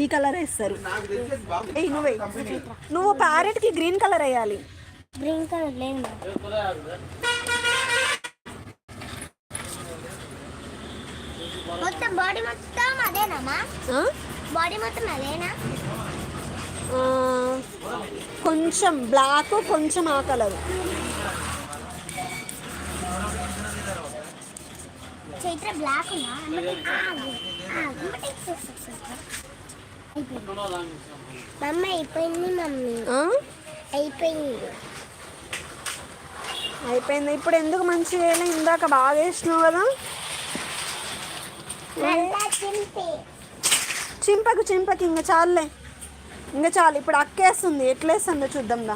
ఈ కలర్ వేస్తారు. నువ్వు ప్యారెట్కి గ్రీన్ కలర్ వేయాలి. గ్రీన్ కలర్ లేదు మొత్తం బాడీ మొత్తం అదేనా? బాడీ మొత్తం అదేనా? కొంచెం బ్లాక్, కొంచెం ఆ కలర్. చైత్ర బ్లాక్ మమ్మీ అయిపోయింది. మమ్మీ అయిపోయింది. ఇప్పుడు ఎందుకు మంచిగా వేయలే? ఇందాక బాగా వేసినావు కదా. చింపకి ఇంకా చాలులే, ఇంకా చాలు. ఇప్పుడు అక్కేస్తుంది, ఎట్లేస్తుందో చూద్దాందా.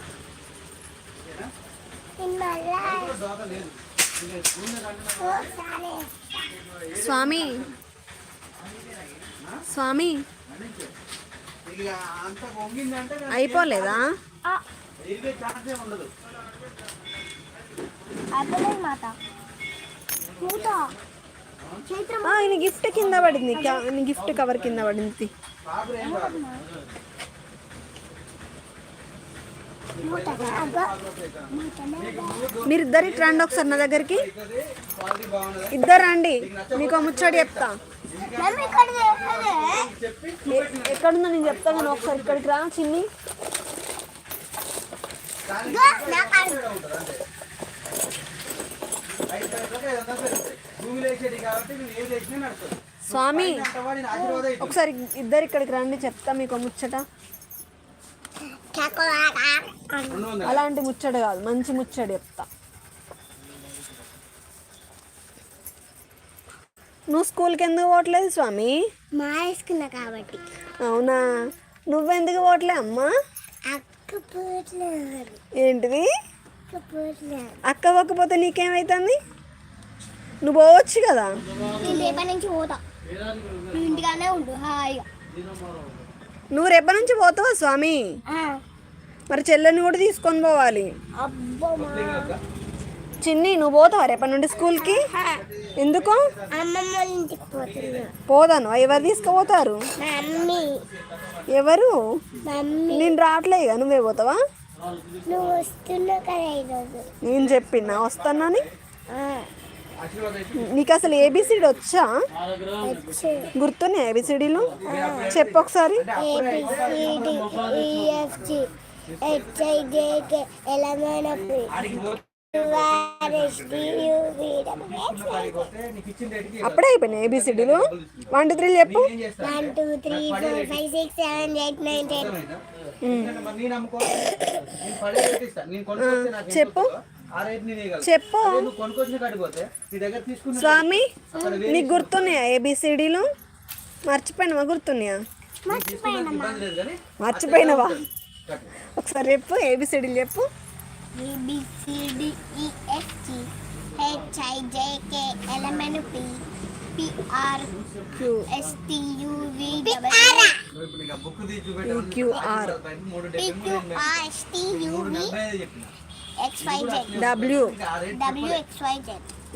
స్వామి స్వామి అయిపోలేదా? ఆయన గిఫ్ట్ కింద పడింది, గిఫ్ట్ కవర్ కింద పడింది. మీరిద్దరు ఇటు రండి ఒకసారి నా దగ్గరికి. ఇద్దరు రండి, మీకు ముచ్చడి చెప్తా. ఎక్కడుందో నేను చెప్తాను కానీ ఒకసారి ఇక్కడికి రా చిన్ని. స్వామి ఒకసారి ఇద్దరు ఇక్కడికి రండి, చెప్తా మీకు ముచ్చట. అలాంటి ముచ్చట కాదు, మంచి ముచ్చట చెప్తా. నువ్వు స్కూల్కి ఎందుకు పోవట్లేదు స్వామి? వేసుకున్నా కాబట్టి. అవునా, నువ్వెందుకు పోవట్లే అమ్మా? ఏంటిది? అక్క పోకపోతే నీకేమైతుంది? నువ్వు పోవచ్చు కదా. రేపటి నుంచి పోతా, ఇంటిగానే ఉండు హాయిగా. నువ్వు రేపటి నుంచి పోతావా స్వామి? మరి చెల్లెని కూడా తీసుకొని పోవాలి. చిన్ని నువ్వు పోతావా రేపటి నుండి స్కూల్కి? ఎందుకు? పోదాను. ఎవరు తీసుకుపోతారు? ఎవరు? నేను రావట్లేదు, నువ్వే పోతావా? నేను చెప్పినా వస్తానని. నీకు అసలు ఏబిసిడి వచ్చా? గుర్తున్నాయి ఏబిసిడీలు? చెప్పు ఒకసారి. అప్పుడే అయిపోయినాయి ఏబిసిడీలు. 1 2 3 చెప్పు. 1 2 3 4 5 6 7 8 9 10. చెప్పు చెప్పు స్వామి. నీకు గుర్తున్నాయా ఏబిసిడీలు? మర్చిపోయినావా? గుర్తున్నాయా? మర్చిపోయినావా? ఒకసారి చెప్పు ఏబిసిడీలు చెప్పు. W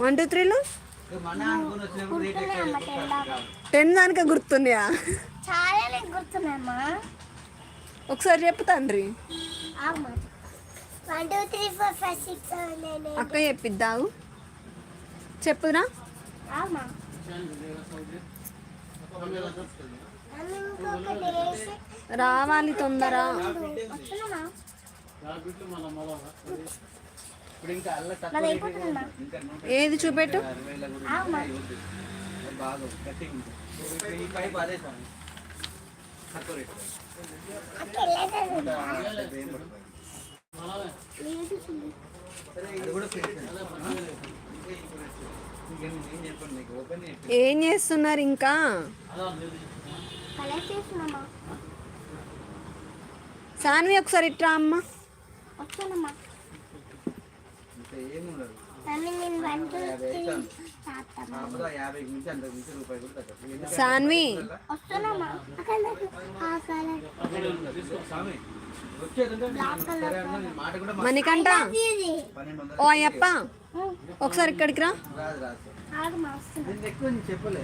1 2 3 10 దానికే గుర్తున్నాయా? చాలా గుర్తున్నాయమ్మా. ఒకసారి చెప్పు తండ్రి. 1 2 3 4 5 6 7 8 అక్క చెప్పిద్దావు. చెప్పురా. రావాలి తొందర. ఏది చూపెట్టు. ఏం చేస్తున్నారు ఇంకా? సాన్వి ఒకసారి ఇట్రా అమ్మ. సాన్వి మణికంఠ ఓ అయ్యప్ప ఒకసారి ఇక్కడికి రా. చెప్పలే